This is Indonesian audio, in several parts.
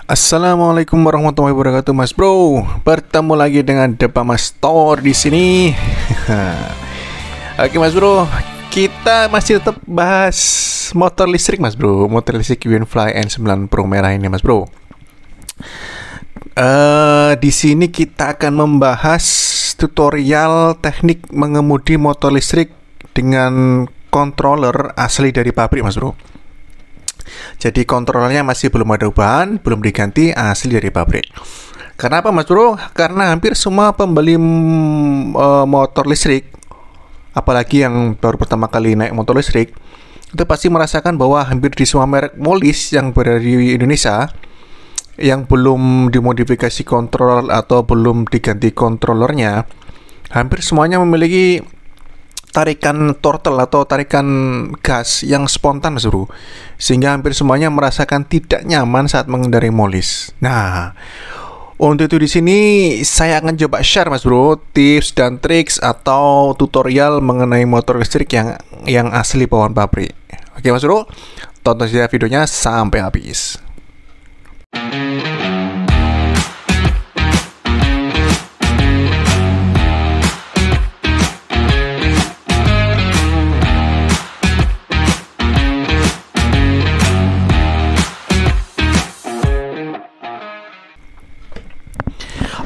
Assalamualaikum warahmatullahi wabarakatuh, Mas Bro. Bertemu lagi dengan Depa Mas Store di sini. Oke, Mas Bro, kita masih tetap bahas motor listrik, Mas Bro. Motor listrik Winfly N9 Pro merah ini, Mas Bro. Di sini kita akan membahas tutorial teknik mengemudi motor listrik dengan controller asli dari pabrik, Mas Bro. Jadi kontrolnya masih belum ada perubahan, belum diganti, asli dari pabrik. Kenapa, Mas Bro? Karena hampir semua pembeli motor listrik, apalagi yang baru pertama kali naik motor listrik, itu pasti merasakan bahwa hampir di semua merek molis yang berada di Indonesia yang belum dimodifikasi kontrol atau belum diganti kontrolernya, hampir semuanya memiliki tarikan throttle atau tarikan gas yang spontan, Mas Bro, sehingga hampir semuanya merasakan tidak nyaman saat mengendarai molis. Nah, untuk itu di sini saya akan coba share, Mas Bro, tips dan triks atau tutorial mengenai motor listrik yang asli bawaan pabrik. Oke, Mas Bro, tonton saja videonya sampai habis.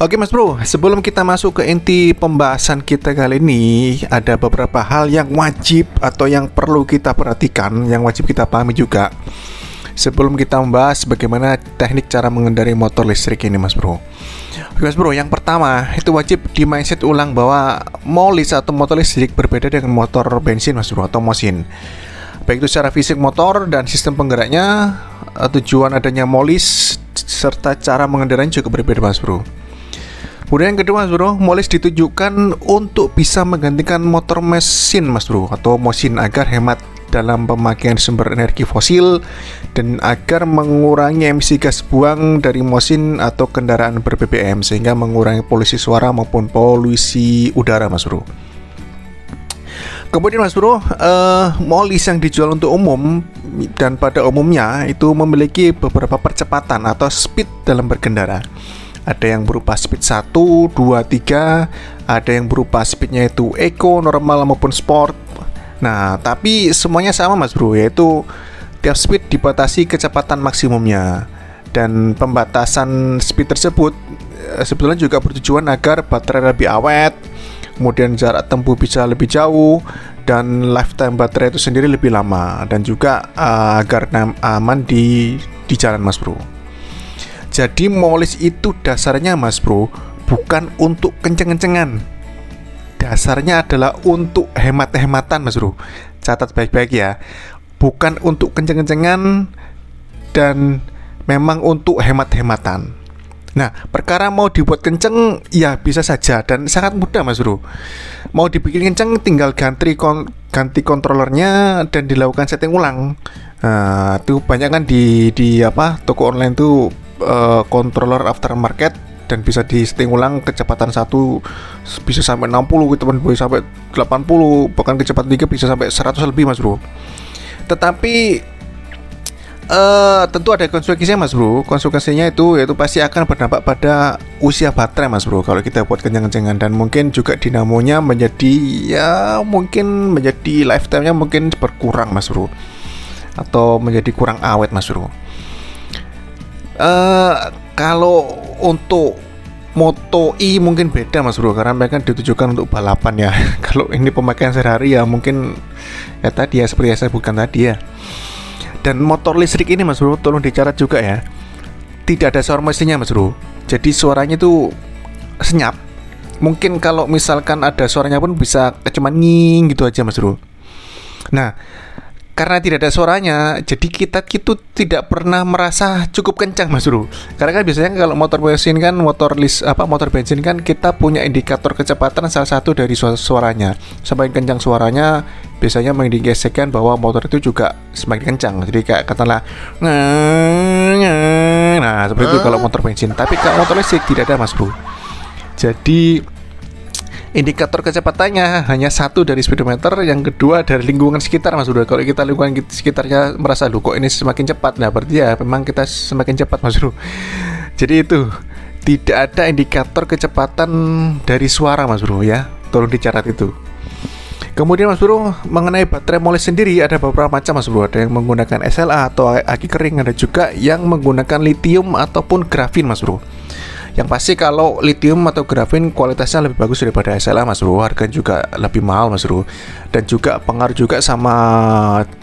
Oke, Mas Bro, sebelum kita masuk ke inti pembahasan kita kali ini, ada beberapa hal yang wajib atau yang perlu kita perhatikan, yang wajib kita pahami juga sebelum kita membahas bagaimana teknik cara mengendarai motor listrik ini, Mas Bro. Oke, Mas Bro, yang pertama itu wajib di mindset ulang bahwa molis atau motor listrik berbeda dengan motor bensin, Mas Bro, atau mesin. Baik itu secara fisik motor dan sistem penggeraknya, tujuan adanya molis serta cara mengendarainya juga berbeda, Mas Bro. Kemudian yang kedua, Mas Bro, molis ditujukan untuk bisa menggantikan motor mesin, Mas Bro, atau mesin agar hemat dalam pemakaian sumber energi fosil dan agar mengurangi emisi gas buang dari mesin atau kendaraan ber-BBM sehingga mengurangi polusi suara maupun polusi udara, Mas Bro. Kemudian, Mas Bro, molis yang dijual untuk umum dan pada umumnya itu memiliki beberapa percepatan atau speed dalam berkendara. Ada yang berupa speed 1, 2, 3, ada yang berupa speednya itu eco, normal maupun sport. Nah, tapi semuanya sama, Mas Bro, yaitu tiap speed dibatasi kecepatan maksimumnya. Dan pembatasan speed tersebut sebetulnya juga bertujuan agar baterai lebih awet, kemudian jarak tempuh bisa lebih jauh, dan lifetime baterai itu sendiri lebih lama, dan juga agar aman di jalan, Mas Bro. Jadi molis itu dasarnya, Mas Bro, bukan untuk kenceng-kencengan. Dasarnya adalah untuk hemat-hematan, Mas Bro. Catat baik-baik ya. Bukan untuk kenceng-kencengan dan memang untuk hemat-hematan. Nah, perkara mau dibuat kenceng ya bisa saja dan sangat mudah, Mas Bro. Mau dibikin kenceng tinggal ganti kontrolernya dan dilakukan setting ulang. Nah, itu banyak kan di toko online tuh controller aftermarket dan bisa di setting ulang kecepatan 1 bisa sampai 60 gitu, bisa sampai 80, bahkan kecepatan 3 bisa sampai 100 lebih, Mas Bro. Tetapi tentu ada konsekuensinya, Mas Bro. Konsekuensinya itu yaitu pasti akan berdampak pada usia baterai, Mas Bro, kalau kita buat kencang-kencangan, dan mungkin juga dinamonya mungkin menjadi lifetime-nya mungkin berkurang, Mas Bro, atau menjadi kurang awet, Mas Bro. Kalau untuk Moto E mungkin beda, Mas Bro, karena mereka ditujukan untuk balapan ya. Kalau ini pemakaian sehari-hari ya mungkin ya tadi ya seperti yang saya bukan tadi ya. Dan motor listrik ini, Mas Bro, tolong dicatat juga ya, tidak ada suara mesinnya, Mas Bro. Jadi suaranya itu senyap. Mungkin kalau misalkan ada suaranya pun bisa cuma nging gitu aja, Mas Bro. Nah, karena tidak ada suaranya, jadi kita itu tidak pernah merasa cukup kencang, Mas Bro. Karena kan biasanya kalau motor bensin kan, motor bensin kan kita punya indikator kecepatan salah satu dari suaranya. Semakin kencang suaranya, biasanya mengindikasikan bahwa motor itu juga semakin kencang. Jadi kayak katakanlah, nah seperti itu kalau motor bensin. Tapi kalau motor listrik tidak ada, Mas Bro. Jadi indikator kecepatannya hanya satu dari speedometer, yang kedua dari lingkungan sekitar Mas Bro. Kalau kita lingkungan sekitarnya merasa kok ini semakin cepat, nah berarti ya memang kita semakin cepat Mas Bro. Jadi itu tidak ada indikator kecepatan dari suara Mas Bro ya, tolong dicatat itu. Kemudian Mas Bro, mengenai baterai MOLLE sendiri ada beberapa macam Mas Bro. Ada yang menggunakan SLA atau aki kering, ada juga yang menggunakan lithium ataupun grafin Mas Bro. Yang pasti kalau lithium atau grafin kualitasnya lebih bagus daripada SLA Mas Bro. Harganya juga lebih mahal Mas Bro. Dan juga pengaruh juga sama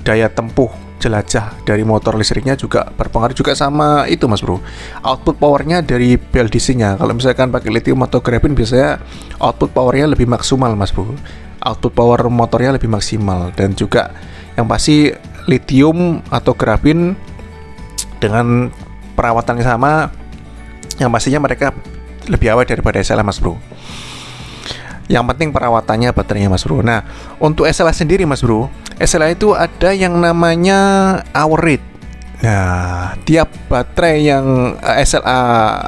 daya tempuh jelajah dari motor listriknya, juga berpengaruh juga sama itu Mas Bro, output powernya dari BLDC-nya. Kalau misalkan pakai lithium atau grafin biasanya output powernya lebih maksimal Mas Bro. Output power motornya lebih maksimal. Dan juga yang pasti lithium atau grafin dengan perawatan yang sama, yang pastinya mereka lebih awet daripada SLA Mas Bro. Yang penting perawatannya, baterainya Mas Bro. Nah, untuk SLA sendiri Mas Bro, SLA itu ada yang namanya hour rate. Nah, tiap baterai yang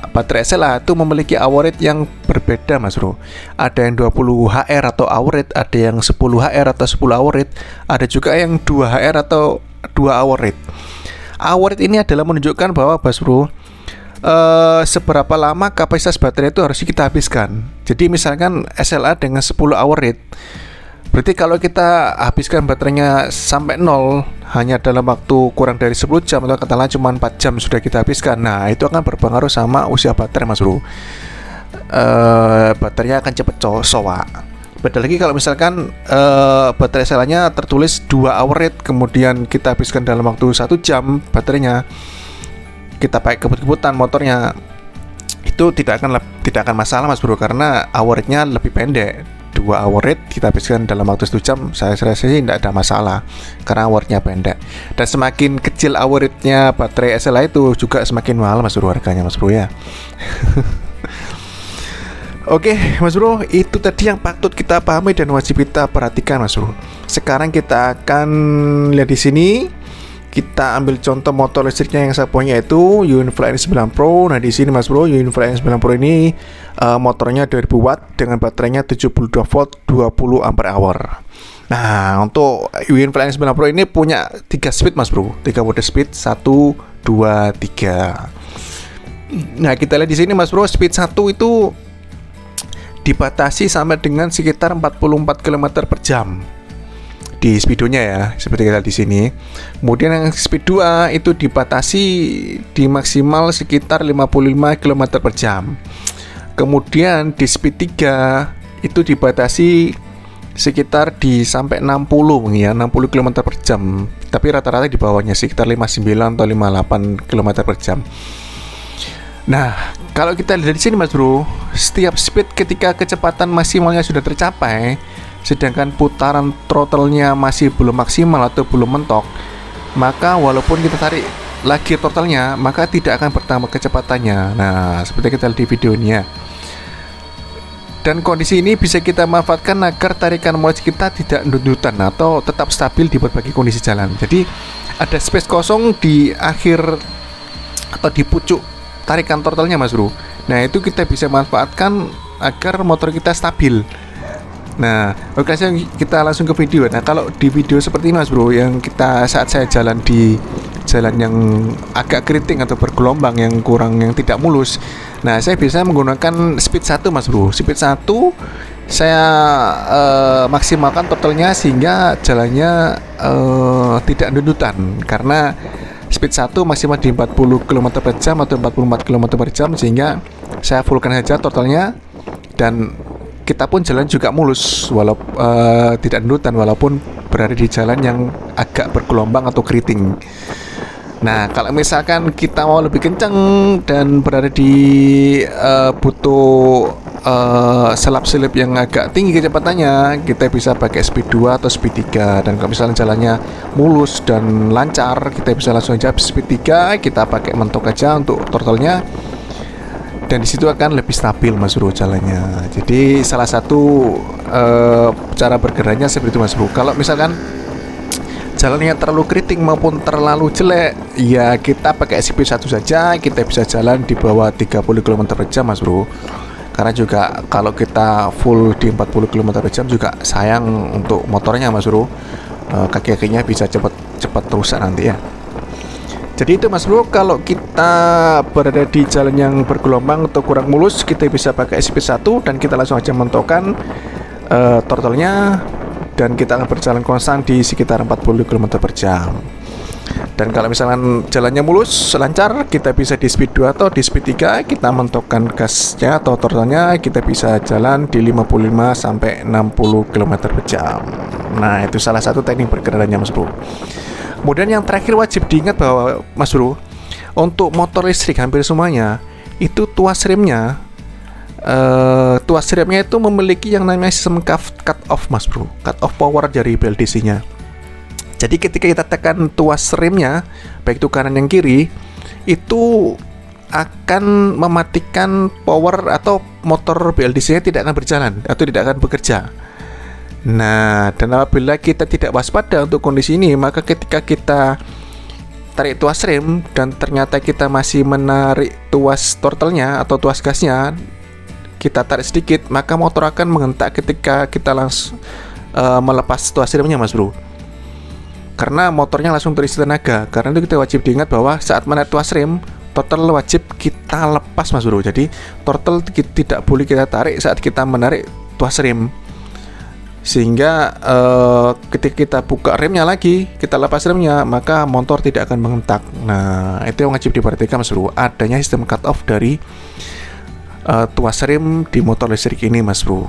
baterai SLA itu memiliki hour rate yang berbeda Mas Bro. Ada yang 20 HR atau hour rate, ada yang 10 HR atau 10 hour rate, ada juga yang 2 HR atau 2 hour rate. Hour rate ini adalah menunjukkan bahwa Mas Bro, seberapa lama kapasitas baterai itu harus kita habiskan. Jadi misalkan SLA dengan 10 hour rate, berarti kalau kita habiskan baterainya sampai 0 hanya dalam waktu kurang dari 10 jam, atau katakanlah cuma 4 jam sudah kita habiskan. Nah, itu akan berpengaruh sama usia baterai Mas Bro. Baterainya akan cepat soak. Beda lagi kalau misalkan baterai SLA-nya tertulis 2 hour rate, kemudian kita habiskan dalam waktu 1 jam baterainya, kita pakai kebut-kebutan motornya, itu tidak akan masalah Mas Bro, karena hour rate-nya lebih pendek. 2 hour rate kita habiskan dalam waktu 1 jam, saya rasa sih tidak ada masalah karena hour rate-nya pendek. Dan semakin kecil hour rate-nya baterai SLA itu juga semakin mahal Mas Bro harganya Mas Bro ya. Oke Mas Bro, itu tadi yang patut kita pahami dan wajib kita perhatikan Mas Bro. Sekarang kita akan lihat di sini. Kita ambil contoh motor listriknya yang saya punya, itu UNIFLY N9 Pro. Nah, di sini Mas Bro, UNIFLY N9 Pro ini motornya 2000 watt dengan baterainya 72 volt 20 ampere hour. Nah, untuk UNIFLY N9 Pro ini punya 3 speed Mas Bro, 3 mode speed, 1, 2, 3. Nah, kita lihat di sini Mas Bro, speed 1 itu dibatasi sampai dengan sekitar 44 km per jam di speedonya ya, seperti kita di sini. Kemudian yang speed 2 itu dibatasi di maksimal sekitar 55 km per jam. Kemudian di speed 3 itu dibatasi sekitar di sampai 60 ya, 60 km per jam. Tapi rata-rata di bawahnya sekitar 59 atau 58 km per jam. Nah, kalau kita lihat di sini Mas Bro, setiap speed ketika kecepatan maksimalnya sudah tercapai, sedangkan putaran throttle-nya masih belum maksimal atau belum mentok, maka walaupun kita tarik lagi throttle-nya, maka tidak akan bertambah kecepatannya. Nah, seperti kita lihat di video ini ya. Dan kondisi ini bisa kita manfaatkan agar tarikan motor kita tidak nundutan atau tetap stabil di berbagai kondisi jalan. Jadi ada space kosong di akhir atau di pucuk tarikan throttle-nya Mas Bro. Nah, itu kita bisa manfaatkan agar motor kita stabil. Nah, oke, kita langsung ke video. Nah, kalau di video seperti ini Mas Bro, yang saat saya jalan di jalan yang agak keriting atau bergelombang, yang tidak mulus. Nah, saya bisa menggunakan speed 1 Mas Bro. Speed 1 saya maksimalkan throttle-nya sehingga jalannya tidak nundutan, karena speed 1 maksimal di 40 km per jam atau 44 km per jam, sehingga saya fullkan saja throttle-nya dan kita pun jalan juga mulus tidak nundutan walaupun berada di jalan yang agak bergelombang atau keriting. Nah, kalau misalkan kita mau lebih kencang dan berada di butuh selap-selip yang agak tinggi kecepatannya, kita bisa pakai speed 2 atau speed 3. Dan kalau misalnya jalannya mulus dan lancar, kita bisa langsung aja speed 3, kita pakai mentok aja untuk throttle-nya, dan disitu akan lebih stabil Mas Bro jalannya. Jadi salah satu cara bergeraknya seperti itu Mas Bro. Kalau misalkan jalannya terlalu keriting maupun terlalu jelek, ya kita pakai speed 1 saja, kita bisa jalan di bawah 30 km per jam Mas Bro. Karena juga kalau kita full di 40 km per jam juga sayang untuk motornya Mas Bro. Kaki-kakinya bisa cepat rusak nanti ya. Jadi itu Mas Bro, kalau kita berada di jalan yang bergelombang atau kurang mulus, kita bisa pakai speed 1 dan kita langsung aja mentokkan throttle-nya, dan kita akan berjalan konstan di sekitar 40 km per jam. Dan kalau misalkan jalannya mulus, lancar, kita bisa di speed 2 atau di speed 3, kita mentokkan gasnya atau throttle-nya, kita bisa jalan di 55 sampai 60 km per jam. Nah, itu salah satu teknik berkendaranya Mas Bro. Kemudian yang terakhir wajib diingat bahwa Mas Bro, untuk motor listrik hampir semuanya itu tuas remnya itu memiliki yang namanya sistem cut off Mas Bro, cut off power dari BLDC-nya. Jadi ketika kita tekan tuas remnya, baik itu kanan yang kiri, itu akan mematikan power atau motor BLDC-nya tidak akan berjalan atau tidak akan bekerja. Nah, dan apabila kita tidak waspada untuk kondisi ini, maka ketika kita tarik tuas rem dan ternyata kita masih menarik tuas throttle-nya atau tuas gasnya, kita tarik sedikit, maka motor akan menghentak ketika kita langsung melepas tuas remnya Mas Bro. Karena motornya langsung terisi tenaga. Karena itu kita wajib diingat bahwa saat menarik tuas rem, throttle wajib kita lepas Mas Bro. Jadi throttle tidak boleh kita tarik saat kita menarik tuas rem. Sehingga ketika kita buka remnya lagi, kita lepas remnya, maka motor tidak akan menghentak. Nah, itu yang wajib diperhatikan Mas Bro, adanya sistem cut off dari tuas rem di motor listrik ini Mas Bro.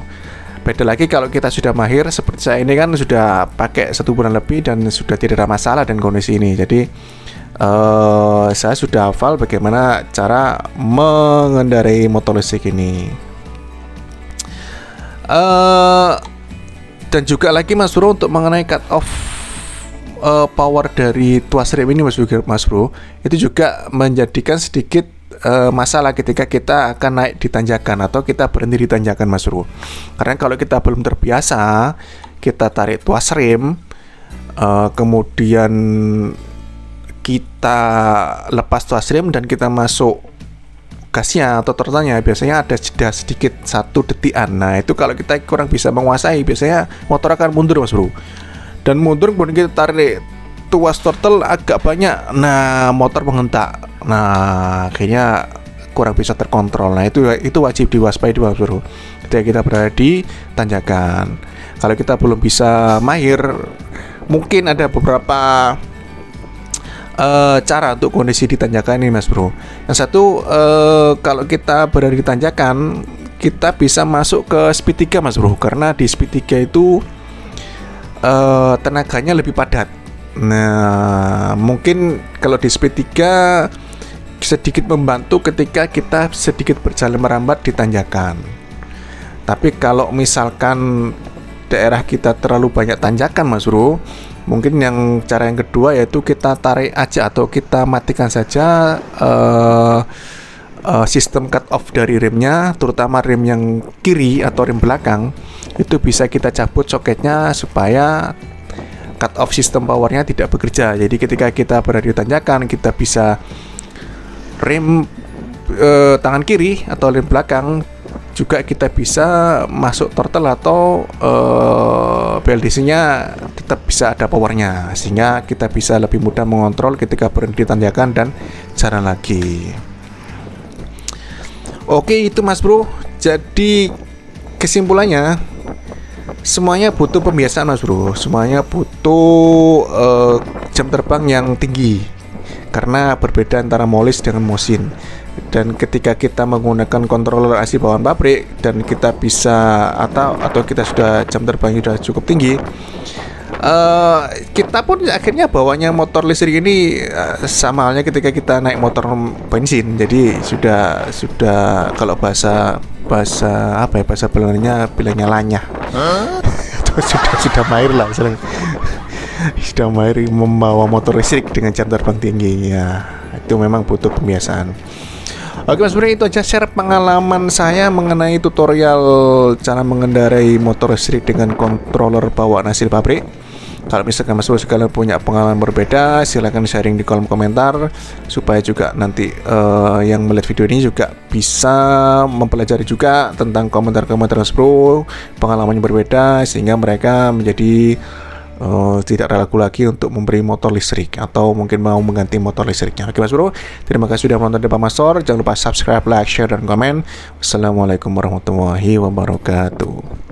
Beda lagi kalau kita sudah mahir seperti saya ini kan, sudah pakai 1 bulan lebih dan sudah tidak ada masalah dengan kondisi ini. Jadi saya sudah hafal bagaimana cara mengendarai motor listrik ini. Dan juga lagi Mas Bro, untuk mengenai cut off power dari tuas rem ini Mas Bro, itu juga menjadikan sedikit masalah ketika kita akan naik di tanjakan atau kita berhenti di tanjakan Mas Bro. Karena kalau kita belum terbiasa, kita tarik tuas rem, kemudian kita lepas tuas rem dan kita masuk gasnya atau throttle-nya, biasanya ada jeda sedikit 1 detikan. Nah, itu kalau kita kurang bisa menguasai, biasanya motor akan mundur Mas Bro. Dan mundur kemudian kita tarik tuas throttle agak banyak, nah motor menghentak. Nah, akhirnya kurang bisa terkontrol. Nah, itu wajib diwaspadai Mas Bro ketika kita berada di tanjakan. Kalau kita belum bisa mahir, mungkin ada beberapa cara untuk kondisi di tanjakan ini Mas Bro. Yang satu, kalau kita berada di tanjakan, kita bisa masuk ke speed 3 Mas Bro, karena di speed 3 itu tenaganya lebih padat. Nah, mungkin kalau di speed 3 sedikit membantu ketika kita sedikit berjalan merambat di tanjakan. Tapi kalau misalkan daerah kita terlalu banyak tanjakan Mas Bro, mungkin cara yang kedua yaitu kita tarik aja atau kita matikan saja sistem cut off dari remnya, terutama rem yang kiri atau rem belakang. Itu bisa kita cabut soketnya supaya cut off sistem powernya tidak bekerja. Jadi ketika kita berada di tanjakan, kita bisa rem tangan kiri atau rem belakang, juga kita bisa masuk throttle atau BLDC-nya tetap bisa ada powernya, sehingga kita bisa lebih mudah mengontrol ketika berhenti tanjakan dan jalan lagi. Oke, itu Mas Bro. Jadi kesimpulannya, semuanya butuh pembiasaan Mas Bro. Semuanya butuh jam terbang yang tinggi, karena berbeda antara molis dengan mosin. Dan ketika kita menggunakan controller AC bawaan pabrik dan kita bisa atau kita sudah jam terbangnya sudah cukup tinggi, kita pun akhirnya bawanya motor listrik ini sama halnya ketika kita naik motor bensin. Jadi sudah kalau bahasa apa ya, bahasa Belandanya bilangnya lanyah. sudah mahir lah, sudah mahir membawa motor listrik dengan jam terbang tinggi ya. Itu memang butuh pembiasaan. Oke Mas Bro, itu aja share pengalaman saya mengenai tutorial cara mengendarai motor listrik dengan controller bawaan hasil pabrik. Kalau misalkan Mas Bro sekalian punya pengalaman berbeda, silahkan sharing di kolom komentar supaya juga nanti yang melihat video ini juga bisa mempelajari juga tentang komentar-komentar Mas Bro, pengalamannya berbeda, sehingga mereka menjadi tidak ragu lagi untuk memberi motor listrik atau mungkin mau mengganti motor listriknya. Oke Mas Bro, terima kasih sudah menonton Depa Mastor. Jangan lupa subscribe, like, share, dan komen. Wassalamualaikum warahmatullahi wabarakatuh.